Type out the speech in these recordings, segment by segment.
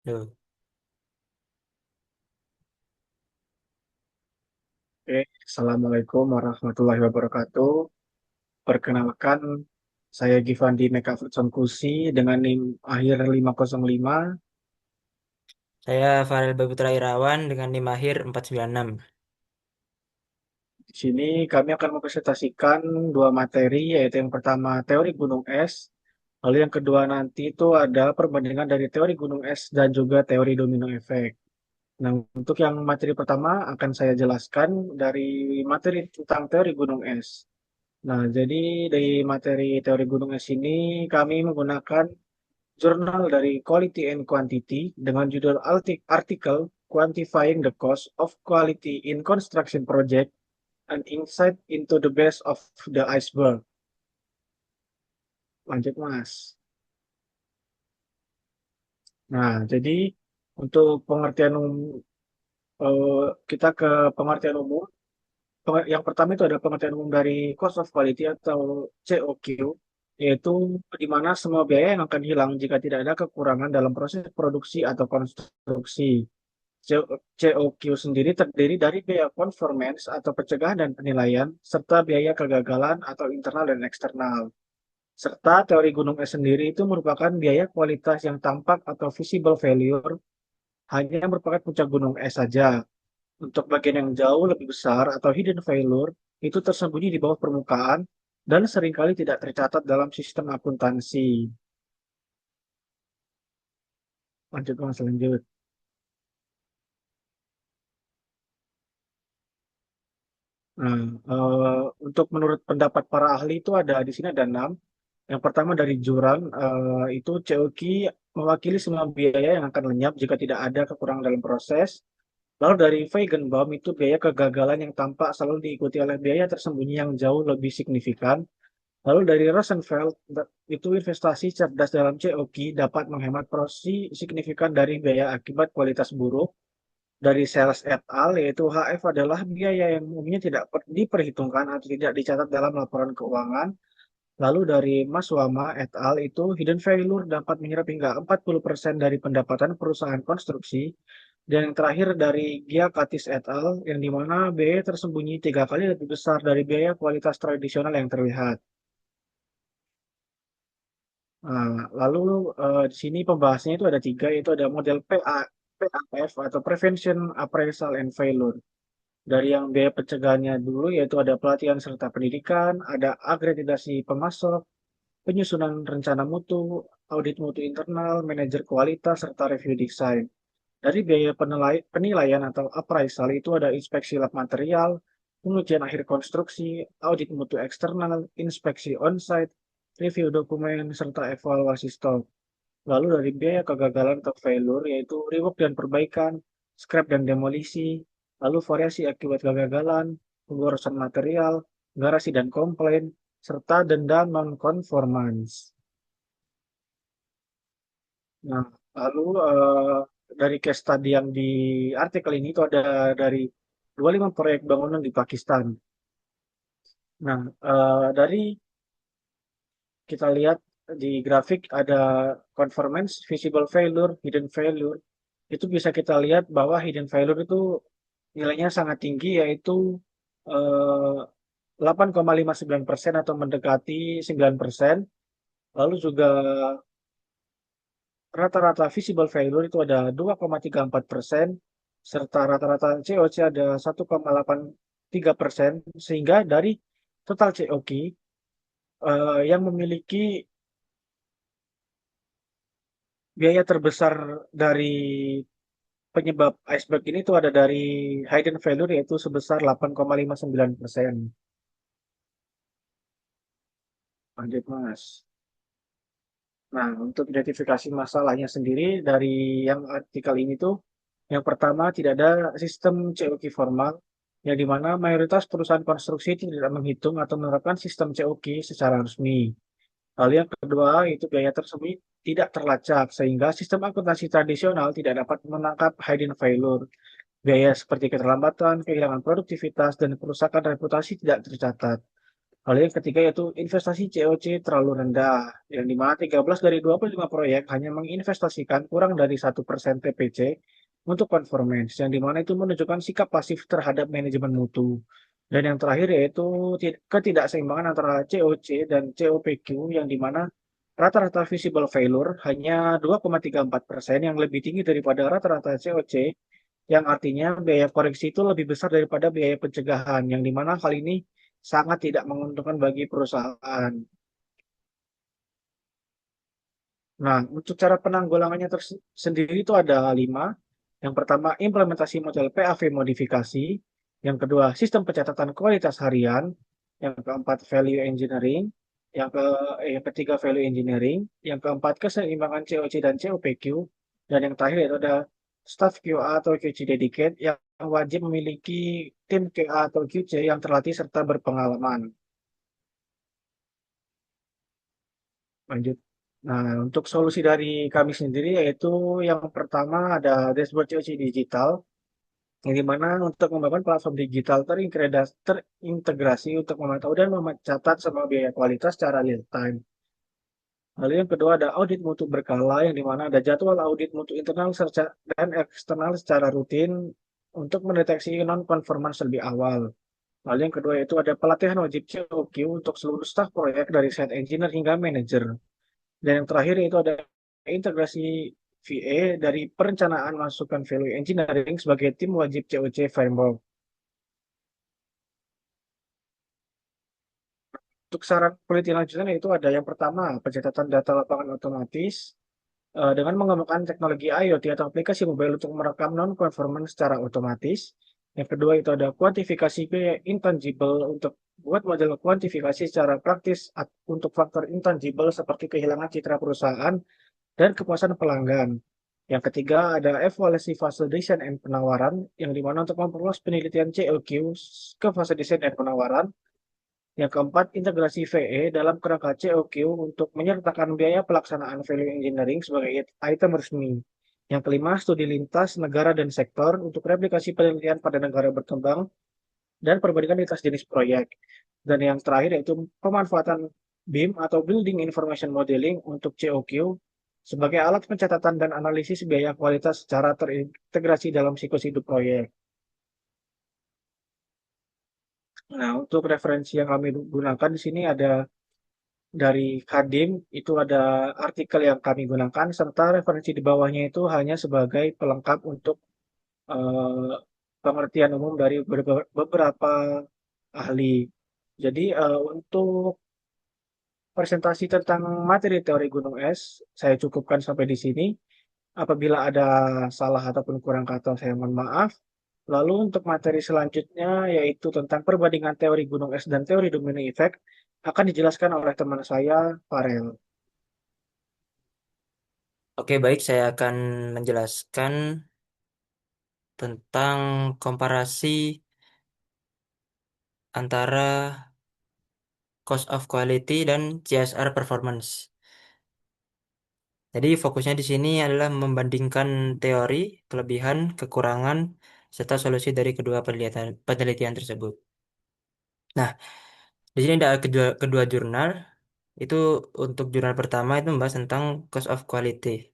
Loh, Oke, Assalamualaikum warahmatullahi wabarakatuh. Perkenalkan, saya Givandi Meka Kusi dengan NIM akhir 505. saya Farel Baputra Irawan dengan NIM akhir 496. Di sini kami akan mempresentasikan dua materi, yaitu yang pertama teori gunung es, lalu yang kedua nanti itu ada perbandingan dari teori gunung es dan juga teori domino efek. Nah, untuk yang materi pertama akan saya jelaskan dari materi tentang teori gunung es. Nah, jadi dari materi teori gunung es ini kami menggunakan jurnal dari Quality and Quantity dengan judul artikel Quantifying the Cost of Quality in Construction Project and Insight into the Base of the Iceberg. Lanjut, Mas. Nah, jadi untuk pengertian kita ke pengertian umum. Yang pertama itu ada pengertian umum dari Cost of Quality atau COQ, yaitu di mana semua biaya yang akan hilang jika tidak ada kekurangan dalam proses produksi atau konstruksi. COQ sendiri terdiri dari biaya conformance atau pencegahan dan penilaian, serta biaya kegagalan atau internal dan eksternal. Serta teori gunung es sendiri itu merupakan biaya kualitas yang tampak atau visible failure, hanya merupakan puncak gunung es saja. Untuk bagian yang jauh lebih besar atau hidden failure, itu tersembunyi di bawah permukaan dan seringkali tidak tercatat dalam sistem akuntansi. Lanjut, Mas, lanjut. Nah, untuk menurut pendapat para ahli itu ada di sini ada enam. Yang pertama dari jurang, itu COQ mewakili semua biaya yang akan lenyap jika tidak ada kekurangan dalam proses. Lalu dari Feigenbaum itu biaya kegagalan yang tampak selalu diikuti oleh biaya tersembunyi yang jauh lebih signifikan. Lalu dari Rosenfeld, itu investasi cerdas dalam COQ dapat menghemat porsi signifikan dari biaya akibat kualitas buruk. Dari Sales et al, yaitu HF adalah biaya yang umumnya tidak diperhitungkan atau tidak dicatat dalam laporan keuangan. Lalu dari Mas Wama et al. Itu hidden failure dapat menyerap hingga 40% dari pendapatan perusahaan konstruksi. Dan yang terakhir dari Giacatis et al. Yang dimana biaya tersembunyi 3 kali lebih besar dari biaya kualitas tradisional yang terlihat. Nah, lalu di sini pembahasannya itu ada tiga, yaitu ada model PAF atau Prevention, Appraisal, and Failure. Dari yang biaya pencegahannya dulu, yaitu ada pelatihan serta pendidikan, ada akreditasi pemasok, penyusunan rencana mutu, audit mutu internal, manajer kualitas, serta review desain. Dari biaya penilaian atau appraisal itu ada inspeksi lab material, pengujian akhir konstruksi, audit mutu eksternal, inspeksi on-site, review dokumen, serta evaluasi stok. Lalu dari biaya kegagalan atau failure yaitu rework dan perbaikan, scrap dan demolisi, lalu variasi akibat kegagalan, pemborosan material, garasi dan komplain, serta denda non-conformance. Nah, lalu dari case study yang di artikel ini itu ada dari 25 proyek bangunan di Pakistan. Nah, dari kita lihat di grafik ada conformance, visible failure, hidden failure. Itu bisa kita lihat bahwa hidden failure itu nilainya sangat tinggi, yaitu eh, 8,59% atau mendekati 9%. Lalu juga rata-rata visible failure itu ada 2,34%, serta rata-rata COC ada 1,83%, sehingga dari total COQ yang memiliki biaya terbesar dari penyebab iceberg ini tuh ada dari hidden failure, yaitu sebesar 8,59%. Lanjut, Mas. Nah, untuk identifikasi masalahnya sendiri dari yang artikel ini tuh, yang pertama tidak ada sistem COQ formal, yang dimana mayoritas perusahaan konstruksi tidak menghitung atau menerapkan sistem COQ secara resmi. Lalu yang kedua, itu biaya tersebut tidak terlacak, sehingga sistem akuntansi tradisional tidak dapat menangkap hidden failure. Biaya seperti keterlambatan, kehilangan produktivitas, dan kerusakan reputasi tidak tercatat. Lalu yang ketiga yaitu investasi COC terlalu rendah, yang di mana 13 dari 25 proyek hanya menginvestasikan kurang dari 1% TPC untuk conformance, yang di mana itu menunjukkan sikap pasif terhadap manajemen mutu. Dan yang terakhir yaitu ketidakseimbangan antara COC dan COPQ, yang di mana rata-rata visible failure hanya 2,34% yang lebih tinggi daripada rata-rata COC, yang artinya biaya koreksi itu lebih besar daripada biaya pencegahan, yang di mana hal ini sangat tidak menguntungkan bagi perusahaan. Nah, untuk cara penanggulangannya sendiri itu ada 5. Yang pertama, implementasi model PAV modifikasi. Yang kedua, sistem pencatatan kualitas harian. Yang keempat, value engineering. Yang ketiga, value engineering. Yang keempat, keseimbangan COC dan COPQ. Dan yang terakhir itu ada staff QA atau QC dedicated yang wajib memiliki tim QA atau QC yang terlatih serta berpengalaman. Lanjut. Nah, untuk solusi dari kami sendiri yaitu yang pertama ada dashboard COC digital, yang dimana untuk membangun platform digital terintegrasi untuk memantau dan mencatat semua biaya kualitas secara real time. Lalu yang kedua ada audit mutu berkala, yang dimana ada jadwal audit mutu internal dan eksternal secara rutin untuk mendeteksi non-conformance lebih awal. Lalu yang kedua itu ada pelatihan wajib COQ untuk seluruh staf proyek dari site engineer hingga manajer. Dan yang terakhir itu ada integrasi VA dari perencanaan masukan value engineering sebagai tim wajib COC framework. Untuk saran penelitian lanjutan itu ada yang pertama, pencatatan data lapangan otomatis dengan mengembangkan teknologi IoT atau aplikasi mobile untuk merekam non-conformance secara otomatis. Yang kedua itu ada kuantifikasi biaya intangible untuk buat model kuantifikasi secara praktis untuk faktor intangible seperti kehilangan citra perusahaan dan kepuasan pelanggan. Yang ketiga ada evaluasi fase desain dan penawaran, yang dimana untuk memperluas penelitian COQ ke fase desain dan penawaran. Yang keempat, integrasi VE dalam kerangka COQ untuk menyertakan biaya pelaksanaan value engineering sebagai item resmi. Yang kelima, studi lintas negara dan sektor untuk replikasi penelitian pada negara berkembang dan perbandingan lintas jenis proyek. Dan yang terakhir yaitu pemanfaatan BIM atau Building Information Modeling untuk COQ sebagai alat pencatatan dan analisis biaya kualitas secara terintegrasi dalam siklus hidup proyek. Nah, untuk referensi yang kami gunakan di sini ada dari Kadim, itu ada artikel yang kami gunakan, serta referensi di bawahnya itu hanya sebagai pelengkap untuk eh, pengertian umum dari beberapa ahli. Jadi untuk presentasi tentang materi teori gunung es, saya cukupkan sampai di sini. Apabila ada salah ataupun kurang kata, saya mohon maaf. Lalu untuk materi selanjutnya, yaitu tentang perbandingan teori gunung es dan teori domino effect, akan dijelaskan oleh teman saya, Farel. Oke, baik, saya akan menjelaskan tentang komparasi antara cost of quality dan CSR performance. Jadi fokusnya di sini adalah membandingkan teori, kelebihan, kekurangan, serta solusi dari kedua penelitian tersebut. Nah, di sini ada kedua jurnal. Itu untuk jurnal pertama itu membahas tentang cost of quality,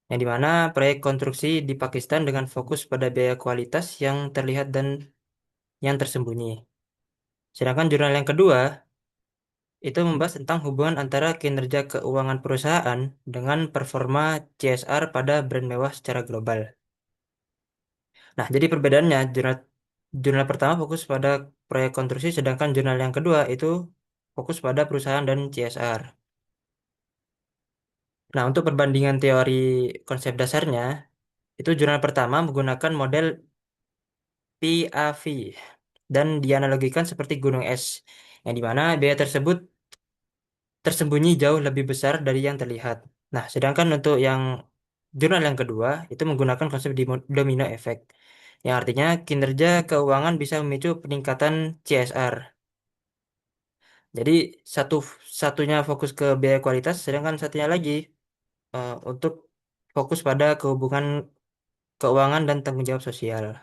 yang dimana proyek konstruksi di Pakistan dengan fokus pada biaya kualitas yang terlihat dan yang tersembunyi. Sedangkan jurnal yang kedua itu membahas tentang hubungan antara kinerja keuangan perusahaan dengan performa CSR pada brand mewah secara global. Nah, jadi perbedaannya jurnal pertama fokus pada proyek konstruksi, sedangkan jurnal yang kedua itu fokus pada perusahaan dan CSR. Nah, untuk perbandingan teori konsep dasarnya, itu jurnal pertama menggunakan model PAV dan dianalogikan seperti gunung es, yang dimana biaya tersebut tersembunyi jauh lebih besar dari yang terlihat. Nah, sedangkan untuk yang jurnal yang kedua itu menggunakan konsep domino effect, yang artinya kinerja keuangan bisa memicu peningkatan CSR. Jadi satu satunya fokus ke biaya kualitas, sedangkan satunya lagi untuk fokus pada kehubungan keuangan dan tanggung jawab sosial.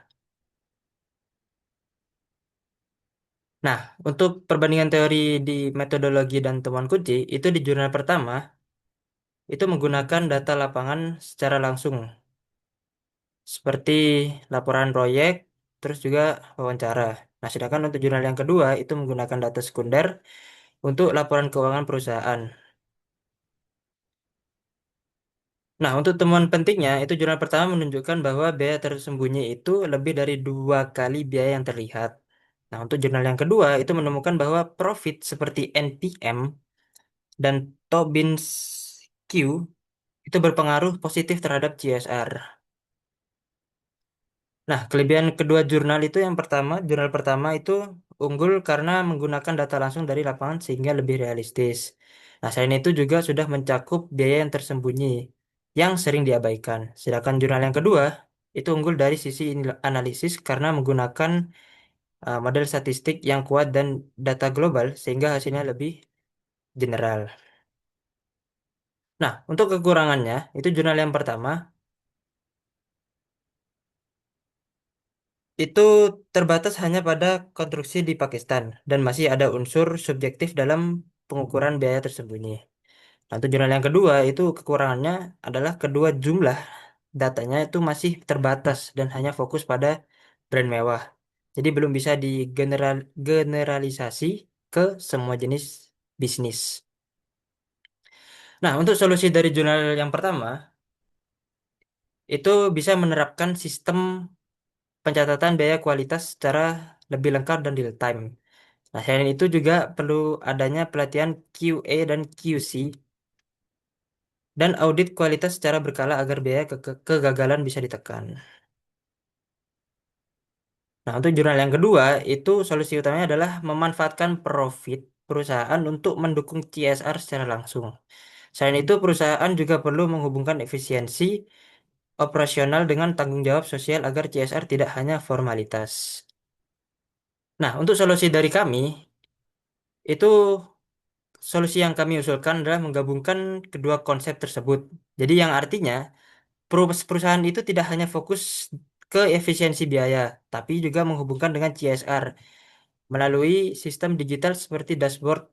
Nah, untuk perbandingan teori di metodologi dan temuan kunci, itu di jurnal pertama, itu menggunakan data lapangan secara langsung, seperti laporan proyek, terus juga wawancara. Nah, sedangkan untuk jurnal yang kedua, itu menggunakan data sekunder untuk laporan keuangan perusahaan. Nah, untuk temuan pentingnya, itu jurnal pertama menunjukkan bahwa biaya tersembunyi itu lebih dari 2 kali biaya yang terlihat. Nah, untuk jurnal yang kedua, itu menemukan bahwa profit seperti NPM dan Tobin's Q itu berpengaruh positif terhadap CSR. Nah, kelebihan kedua jurnal itu yang pertama, jurnal pertama itu unggul karena menggunakan data langsung dari lapangan sehingga lebih realistis. Nah, selain itu juga sudah mencakup biaya yang tersembunyi yang sering diabaikan. Sedangkan jurnal yang kedua itu unggul dari sisi analisis karena menggunakan model statistik yang kuat dan data global sehingga hasilnya lebih general. Nah, untuk kekurangannya, itu jurnal yang pertama itu terbatas hanya pada konstruksi di Pakistan dan masih ada unsur subjektif dalam pengukuran biaya tersembunyi. Nah, untuk jurnal yang kedua itu kekurangannya adalah kedua jumlah datanya itu masih terbatas dan hanya fokus pada brand mewah. Jadi belum bisa generalisasi ke semua jenis bisnis. Nah, untuk solusi dari jurnal yang pertama itu bisa menerapkan sistem pencatatan biaya kualitas secara lebih lengkap dan real time. Nah, selain itu juga perlu adanya pelatihan QA dan QC dan audit kualitas secara berkala agar biaya kegagalan bisa ditekan. Nah, untuk jurnal yang kedua, itu solusi utamanya adalah memanfaatkan profit perusahaan untuk mendukung CSR secara langsung. Selain itu, perusahaan juga perlu menghubungkan efisiensi operasional dengan tanggung jawab sosial agar CSR tidak hanya formalitas. Nah, untuk solusi dari kami, itu solusi yang kami usulkan adalah menggabungkan kedua konsep tersebut. Jadi yang artinya perusahaan itu tidak hanya fokus ke efisiensi biaya, tapi juga menghubungkan dengan CSR melalui sistem digital seperti dashboard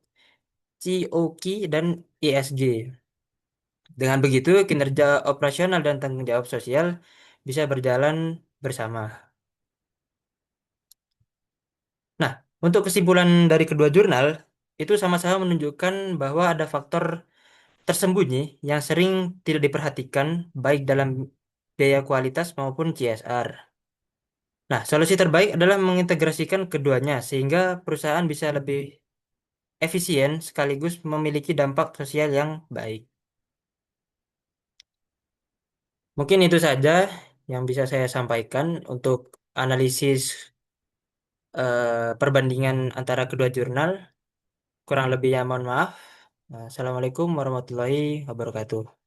COK dan ESG. Dengan begitu, kinerja operasional dan tanggung jawab sosial bisa berjalan bersama. Nah, untuk kesimpulan dari kedua jurnal, itu sama-sama menunjukkan bahwa ada faktor tersembunyi yang sering tidak diperhatikan baik dalam biaya kualitas maupun CSR. Nah, solusi terbaik adalah mengintegrasikan keduanya sehingga perusahaan bisa lebih efisien sekaligus memiliki dampak sosial yang baik. Mungkin itu saja yang bisa saya sampaikan untuk analisis perbandingan antara kedua jurnal. Kurang lebihnya mohon maaf. Assalamualaikum warahmatullahi wabarakatuh.